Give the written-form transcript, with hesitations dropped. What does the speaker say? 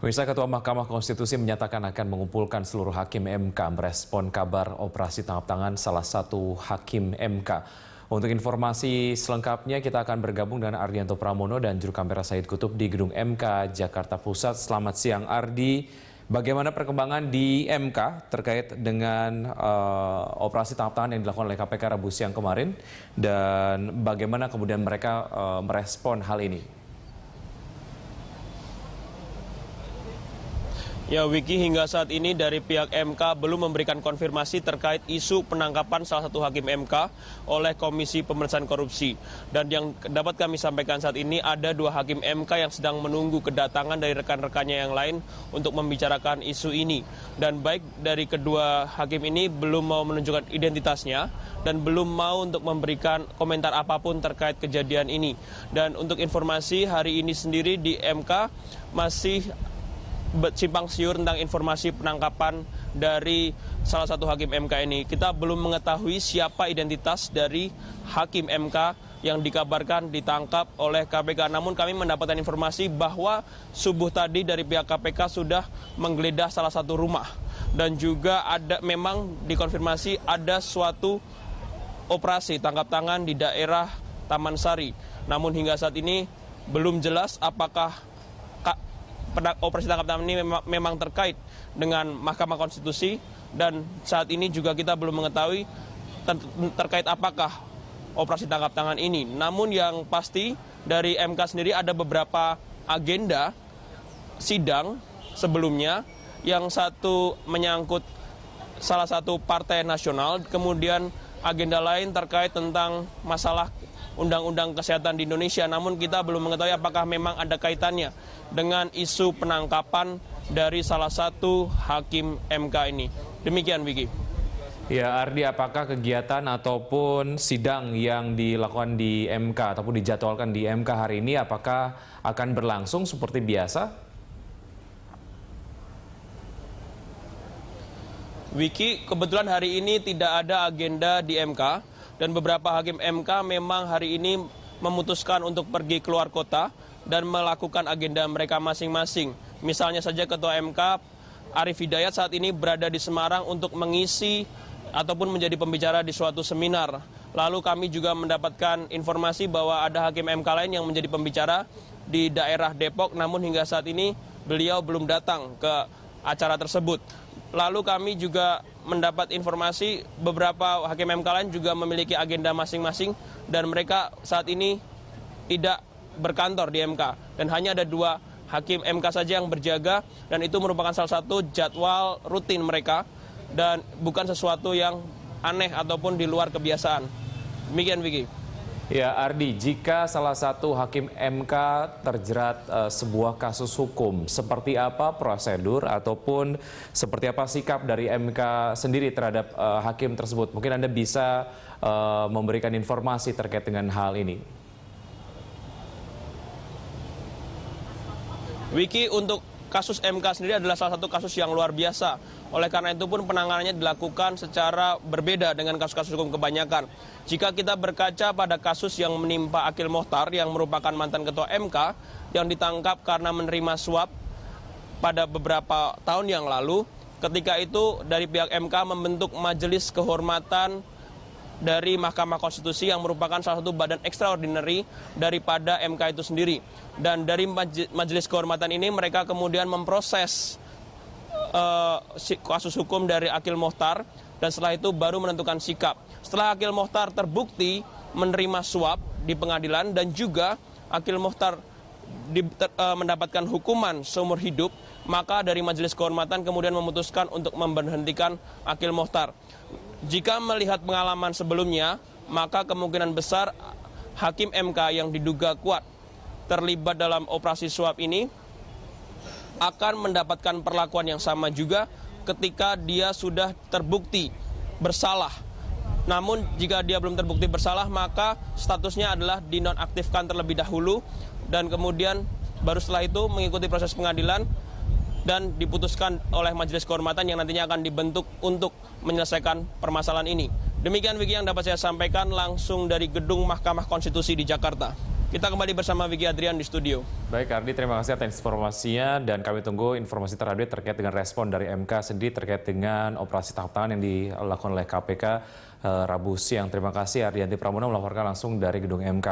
Pemirsa, Ketua Mahkamah Konstitusi menyatakan akan mengumpulkan seluruh hakim MK merespon kabar operasi tangkap tangan salah satu hakim MK. Untuk informasi selengkapnya kita akan bergabung dengan Ardianto Pramono dan juru kamera Said Kutub di Gedung MK Jakarta Pusat. Selamat siang Ardi, bagaimana perkembangan di MK terkait dengan operasi tangkap tangan yang dilakukan oleh KPK Rabu siang kemarin dan bagaimana kemudian mereka merespon hal ini? Ya Wiki, hingga saat ini dari pihak MK belum memberikan konfirmasi terkait isu penangkapan salah satu hakim MK oleh Komisi Pemerintahan Korupsi. Dan yang dapat kami sampaikan saat ini ada dua hakim MK yang sedang menunggu kedatangan dari rekan-rekannya yang lain untuk membicarakan isu ini. Dan baik dari kedua hakim ini belum mau menunjukkan identitasnya dan belum mau untuk memberikan komentar apapun terkait kejadian ini. Dan untuk informasi hari ini sendiri di MK masih simpang siur tentang informasi penangkapan dari salah satu hakim MK ini. Kita belum mengetahui siapa identitas dari hakim MK yang dikabarkan ditangkap oleh KPK. Namun kami mendapatkan informasi bahwa subuh tadi dari pihak KPK sudah menggeledah salah satu rumah. Dan juga ada memang dikonfirmasi ada suatu operasi tangkap tangan di daerah Taman Sari. Namun hingga saat ini belum jelas apakah operasi tangkap tangan ini memang terkait dengan Mahkamah Konstitusi, dan saat ini juga kita belum mengetahui terkait apakah operasi tangkap tangan ini. Namun yang pasti dari MK sendiri ada beberapa agenda sidang sebelumnya, yang satu menyangkut salah satu partai nasional, kemudian agenda lain terkait tentang masalah Undang-Undang Kesehatan di Indonesia. Namun kita belum mengetahui apakah memang ada kaitannya dengan isu penangkapan dari salah satu hakim MK ini. Demikian, Vicky. Ya, Ardi, apakah kegiatan ataupun sidang yang dilakukan di MK ataupun dijadwalkan di MK hari ini apakah akan berlangsung seperti biasa? Wiki, kebetulan hari ini tidak ada agenda di MK dan beberapa hakim MK memang hari ini memutuskan untuk pergi keluar kota dan melakukan agenda mereka masing-masing. Misalnya saja Ketua MK Arief Hidayat saat ini berada di Semarang untuk mengisi ataupun menjadi pembicara di suatu seminar. Lalu kami juga mendapatkan informasi bahwa ada hakim MK lain yang menjadi pembicara di daerah Depok, namun hingga saat ini beliau belum datang ke acara tersebut. Lalu kami juga mendapat informasi beberapa hakim MK lain juga memiliki agenda masing-masing dan mereka saat ini tidak berkantor di MK. Dan hanya ada dua hakim MK saja yang berjaga, dan itu merupakan salah satu jadwal rutin mereka dan bukan sesuatu yang aneh ataupun di luar kebiasaan. Demikian, Vicky. Ya, Ardi, jika salah satu hakim MK terjerat sebuah kasus hukum, seperti apa prosedur ataupun seperti apa sikap dari MK sendiri terhadap hakim tersebut? Mungkin Anda bisa memberikan informasi terkait dengan hal ini. Wiki, untuk kasus MK sendiri adalah salah satu kasus yang luar biasa. Oleh karena itu pun penanganannya dilakukan secara berbeda dengan kasus-kasus hukum kebanyakan. Jika kita berkaca pada kasus yang menimpa Akil Mokhtar yang merupakan mantan ketua MK yang ditangkap karena menerima suap pada beberapa tahun yang lalu, ketika itu dari pihak MK membentuk majelis kehormatan dari Mahkamah Konstitusi yang merupakan salah satu badan extraordinary daripada MK itu sendiri. Dan dari majelis kehormatan ini mereka kemudian memproses kasus hukum dari Akil Mokhtar dan setelah itu baru menentukan sikap. Setelah Akil Mokhtar terbukti menerima suap di pengadilan dan juga Akil Mokhtar mendapatkan hukuman seumur hidup, maka dari majelis kehormatan kemudian memutuskan untuk memberhentikan Akil Mokhtar. Jika melihat pengalaman sebelumnya, maka kemungkinan besar hakim MK yang diduga kuat terlibat dalam operasi suap ini akan mendapatkan perlakuan yang sama juga ketika dia sudah terbukti bersalah. Namun jika dia belum terbukti bersalah, maka statusnya adalah dinonaktifkan terlebih dahulu dan kemudian baru setelah itu mengikuti proses pengadilan dan diputuskan oleh majelis kehormatan yang nantinya akan dibentuk untuk menyelesaikan permasalahan ini. Demikian Vicky yang dapat saya sampaikan langsung dari Gedung Mahkamah Konstitusi di Jakarta. Kita kembali bersama Vicky Adrian di studio. Baik Ardi, terima kasih atas informasinya dan kami tunggu informasi terupdate terkait dengan respon dari MK sendiri terkait dengan operasi tangkap tangan yang dilakukan oleh KPK Rabu siang. Terima kasih Ardianti Pramono melaporkan langsung dari gedung MK.